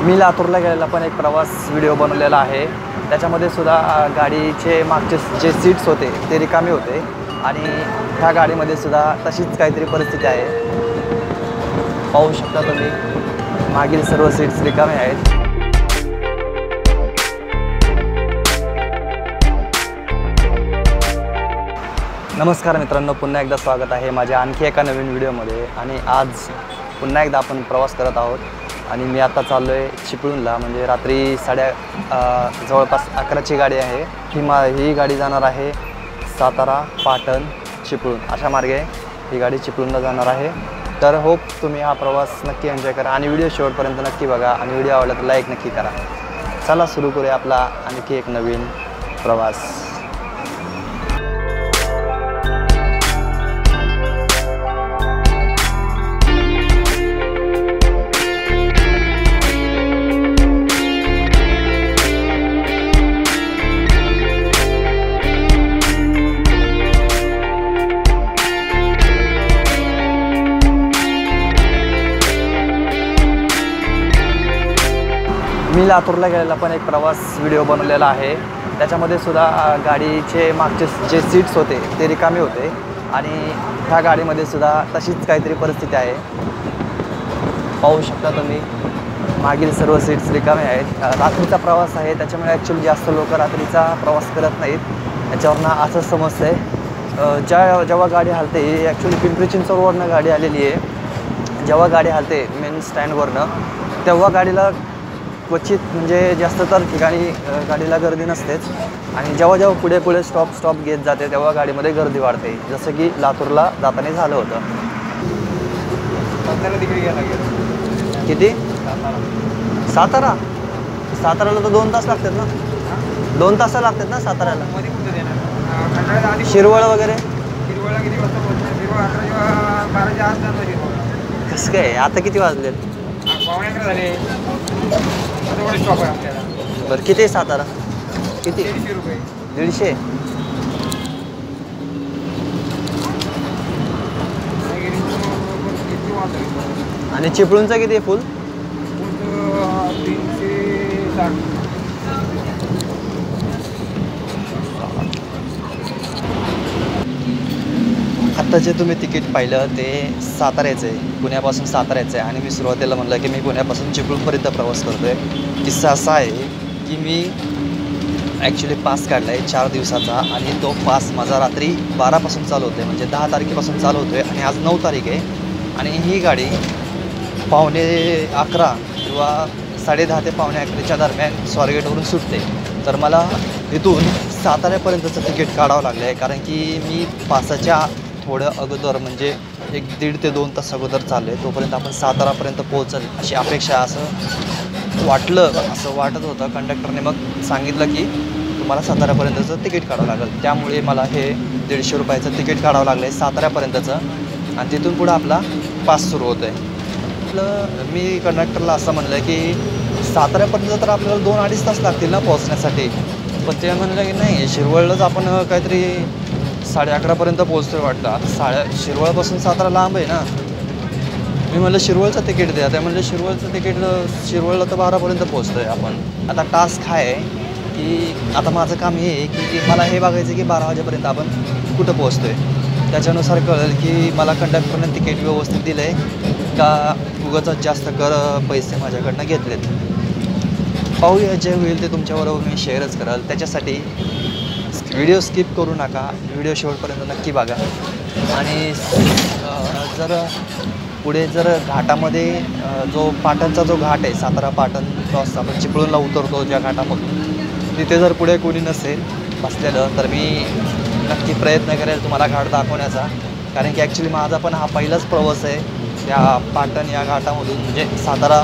मी लातूरला गेलेला पण एक प्रवास व्हिडिओ बनवलेला आहे। त्याच्यामध्ये सुद्धा गाडीचे मागचे जे सीट्स होते ते रिकामे होते आणि ह्या गाडीमध्ये सुद्धा तशीच काहीतरी परिस्थिती आहे। पाहू शकता तुम्ही मागील सर्व सीट्स रिकामे आहेत। नमस्कार मित्रांनो, पुन्हा एकदा स्वागत आहे माझ्या आणखी एका नवीन व्हिडिओमध्ये। आणि आज पुन्हा एकदा आपण प्रवास करत आहोत आणि मी आता चाललो आहे चिपळूणला। म्हणजे रात्री जवळपास 11ची गाडी आहे। ही गाडी जाणार आहे सातारा, पाटण, चिपळूण अशा मार्गे ही गाडी चिपळूणला जाणार आहे। तर होप तुम्ही हा प्रवास नक्की एन्जॉय करा आणि व्हिडिओ शेवटपर्यंत नक्की बघा आणि व्हिडिओ आवडला तर लाईक नक्की करा। चला सुरू करूया आपला आणखी एक नवीन प्रवास। मी लातूरला गेलेला पण एक प्रवास व्हिडिओ बनवलेला आहे। त्याच्यामध्ये सुद्धा गाडीचे मागचे जे सीट्स होते ते रिकामे होते आणि ह्या गाडीमध्ये सुद्धा तशीच काहीतरी परिस्थिती आहे। पाहू शकता तुम्ही मागील सर्व सीट्स रिकामे आहेत। रात्रीचा प्रवास आहे, त्याच्यामुळे ॲक्च्युली जास्त लोक रात्रीचा प्रवास करत नाहीत। याच्यावरनं असं समजतं आहे जेव्हा गाडी हलते, ही ॲक्च्युली पिंपरी चिंचवडवरनं गाडी आलेली आहे। जेव्हा गाडी हलते मेन स्टँडवरनं तेव्हा गाडीला क्वचित म्हणजे जास्त तर ठिकाणी गाडीला गर्दी नसतेच आणि जेव्हा पुढे स्टॉप घेत जाते तेव्हा गाडीमध्ये गर्दी वाढते, जसं की लातूरला जाताना झालं होतं। किती? साताराला तर 2 तास लागतात ना? 2 तास लागतात ना साताऱ्याला? शिरवळ वगैरे कसं काय? आता किती वाजले? बरं, किती आहे सातारा? किती? 150 आणि चिपळूणचा किती आहे फुल? 360। आत्ता जे तुम्ही तिकीट पाहिलं ते साताऱ्याचं आहे, पुण्यापासून साताऱ्याचं आहे। आणि मी सुरुवातीला म्हणलं की मी पुण्यापासून चिपळूणपर्यंत प्रवास करतो आहे। किस्सा असा आहे की मी ॲक्च्युली पास काढला आहे 4 दिवसाचा आणि तो पास माझा रात्री 12पासून चालू होतो आहे, म्हणजे 10 तारखेपासून चालू होतो आहे आणि आज 9 तारीख आहे। आणि ही गाडी 11:15 किंवा 10:30 ते 11:15च्या दरम्यान स्वारगेटवरून सुटते। तर मला इथून साताऱ्यापर्यंतचं तिकीट काढावं लागलं आहे, कारण की मी पासाच्या थोडं अगोदर म्हणजे 1-1.5 ते 2 तास अगोदर चाललो आहे। तोपर्यंत आपण सातारापर्यंत पोहोचल अशी अपेक्षा, असं वाटत होतं। कंडक्टरने मग सांगितलं की तुम्हाला साताऱ्यापर्यंतचं तिकीट काढावं लागेल, त्यामुळे मला हे 150 रुपयाचं तिकीट काढावं लागलं आहे साताऱ्यापर्यंतचं आणि तिथून पुढं आपला पास सुरू होतं आहे। मी कंडक्टरला असं म्हणलं की साताऱ्यापर्यंत तर आपल्याला 2-2.5 तास लागतील ना पोहोचण्यासाठी, पण ते म्हणलं की नाही, शिरवळलाच आपण काहीतरी 11:30पर्यंत पोहोचतोय वाटतं। आता शिरवळपासून सातारा लांब आहे ना। मी म्हणलं शिरवळचं तिकीट द्या, ते म्हणलं शिरवळचं तिकीट शिरवळला तर 12पर्यंत पोहोचतोय आपण। आता टास्क हा आहे की आता माझं काम हे आहे की मला हे बघायचं की 12 वाजेपर्यंत आपण कुठं पोहोचतोय, त्याच्यानुसार कळेल की मला कंडक्टरने तिकीट व्यवस्थित दिलं आहे का उगाच जास्त पैसे माझ्याकडनं घेतलेत। पाहूया, जे होईल ते तुमच्याबरोबर मी शेअरच कराल। त्याच्यासाठी व्हिडिओ स्किप करू नका, व्हिडिओ शेवटपर्यंत नक्की बघा। आणि पुढे घाटामध्ये जो पाटणचा जो घाट आहे, सातारा पाटण क्रॉस आपण चिपळूणला उतरतो ज्या घाटामधून, तिथे जर पुढे कोणी नसेल बसलेलं तर मी नक्की प्रयत्न करेल तुम्हाला घाट दाखवण्याचा, कारण की ॲक्च्युली माझा पण हा पहिलाच प्रवास आहे त्या पाटण या घाटामधून, म्हणजे सातारा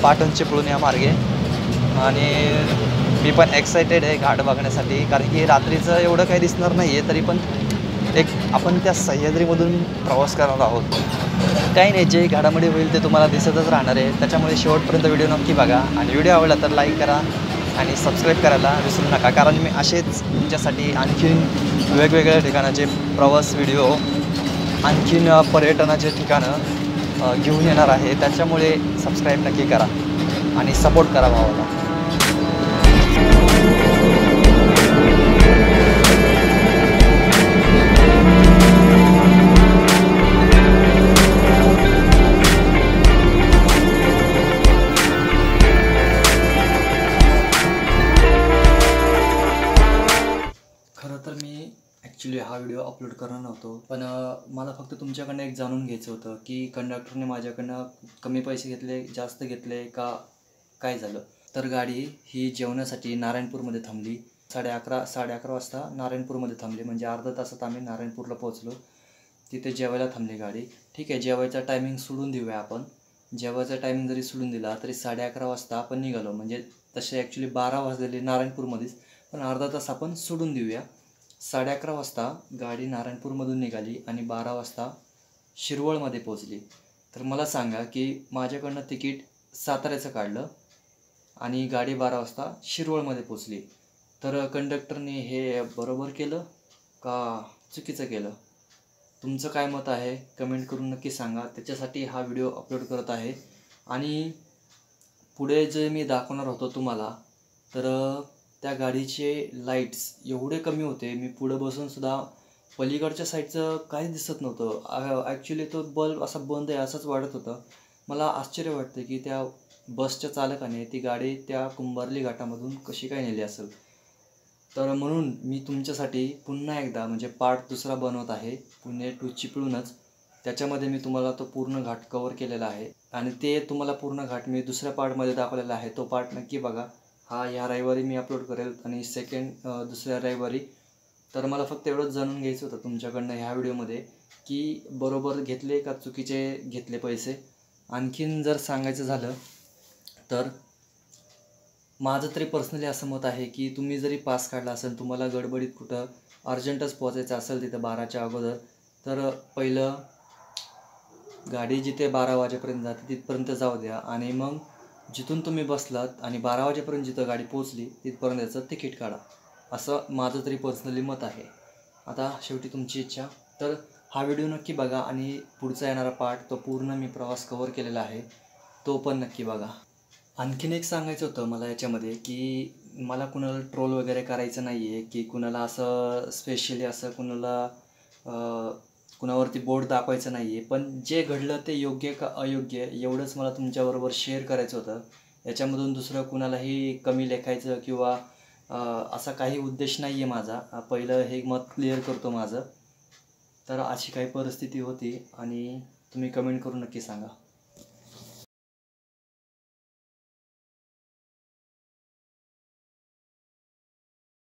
पाटण चिपळूण या मार्गे। आणि मी पण एक्सायटेड आहे घाट बघण्यासाठी, कारण की रात्रीचं एवढं काही दिसणार नाही आहे, तरी पण आपण त्या सह्याद्रीमधून प्रवास करणार आहोत। काही नाही, जे घाटामध्ये होईल ते तुम्हाला दिसतच राहणार आहे, त्याच्यामुळे शेवटपर्यंत व्हिडिओ नक्की बघा आणि व्हिडिओ आवडला तर लाईक करा आणि सबस्क्राईब करायला विसरू नका, कारण मी असेच तुमच्यासाठी आणखीन वेगवेगळ्या ठिकाणाचे प्रवास व्हिडिओ, आणखीन पर्यटनाचे ठिकाणं घेऊन येणार आहे। त्याच्यामुळे सबस्क्राईब नक्की करा। आणि सपोर्ट करा भावाला. खरं तर मी ॲक्च्युली हा व्हिडिओ अपलोड करणार नव्हतो, पण मला फक्त तुमच्याकडनं एक जाणून घ्यायचं होतं की कंडक्टरने माझ्याकडनं कमी पैसे घेतले, जास्त घेतले का काय झालं. तर गाडी ही जेवणासाठी नारायणपूरमध्ये थांबली. 11:30 वाजता नारायणपूरमध्ये थांबली, म्हणजे अर्धा तासात आम्ही नारायणपूरला पोहोचलो. तिथे जेवायला थांबली गाडी. ठीक आहे, जेवायचा टायमिंग सोडून देऊया आपण. जेवायचा टायमिंग जरी सोडून दिला तरी 11:30 वाजता आपण निघालो, म्हणजे तसे ॲक्च्युली 12 वाजलेले नारायणपूरमध्येच, पण अर्धा तास आपण सोडून देऊया. 11:30 वाजता गाडी नारायणपूरमधून निघाली आणि 12 वाजता शिरवळमध्ये पोचली. तर मला सांगा की माझ्याकडनं तिकीट साताऱ्याचं काढलं आणि गाडी 12 वाजता शिरवळमध्ये पोचली. तर कंडक्टरने हे बरोबर केलं का चुकीचं केलं? तुमचं काय मत आहे कमेंट करून नक्की सांगा. त्याच्यासाठी हा व्हिडिओ अपलोड करत आहे. आणि पुढे जे मी दाखवणार होतो तुम्हाला, तर त्या गाडीचे लाईट्स एवढे कमी होते, मी पुढं बसूनसुद्धा पलीकडच्या साईडचं काहीच दिसत नव्हतं. ॲक्च्युली तो बल्ब असा बंद आहे असंच वाटत होतं. मला आश्चर्य वाटतं की त्या बसच्या चालकाने ती गाडी त्या कुंभारली घाटामधून कशी काय नेली असेल. तर म्हणून मी तुमच्यासाठी पुन्हा एकदा म्हणजे पार्ट दुसरा बनवत आहे, पुणे टू चिपळूणच. त्याच्यामध्ये मी तुम्हाला तो पूर्ण घाट कवर केलेला आहे आणि ते तुम्हाला पूर्ण घाट मी दुसऱ्या पार्टमध्ये दाखवलेला आहे. तो पार्ट नक्की बघा. हा ह्या रविवारी मी अपलोड करेल आणि दुसऱ्या रविवारी. तर मला फक्त एवढंच जाणून घ्यायचं होतं तुमच्याकडनं ह्या व्हिडिओमध्ये की बरोबर घेतले का चुकीचे घेतले पैसे. आणखीन जर सांगायचं झालं तर माझं तरी पर्सनली असं मत आहे की तुम्ही जरी पास काढला असेल, तुम्हाला गडबडीत कुठं अर्जंटच पोचायचं असेल तिथं 12च्या अगोदर, तर पहिलं गाडी जिथे 12 वाजेपर्यंत जाते तिथपर्यंत जाऊ द्या आणि मग जिथून तुम्ही बसलात आणि 12 वाजेपर्यंत जिथं गाडी पोचली तिथपर्यंत याचं तिकीट काढा. असं माझं तरी पर्सनली मत आहे. आता शेवटी तुमची इच्छा. तर हा व्हिडिओ नक्की बघा आणि पुढचा येणारा पार्ट तो पूर्ण मी प्रवास कवर केलेला आहे, तो पण नक्की बघा. आणखीन एक सांगायचं होतं मला याच्यामध्ये की मला कुणाला ट्रोल वगैरे करायचं नाही आहे की कुणाला असं स्पेशली असं कुणावरती बोट दाखवायचं नाही आहे. पण जे घडलं ते योग्य का अयोग्य एवढंच मला तुमच्याबरोबर शेअर करायचं होतं. याच्यामधून दुसरं कुणालाही कमी लेखायचं किंवा असा काही उद्देश नाही आहे माझा. पहिलं हे मत क्लिअर करतो माझं. तर अशी काही परिस्थिती होती आणि तुम्ही कमेंट करून नक्की सांगा.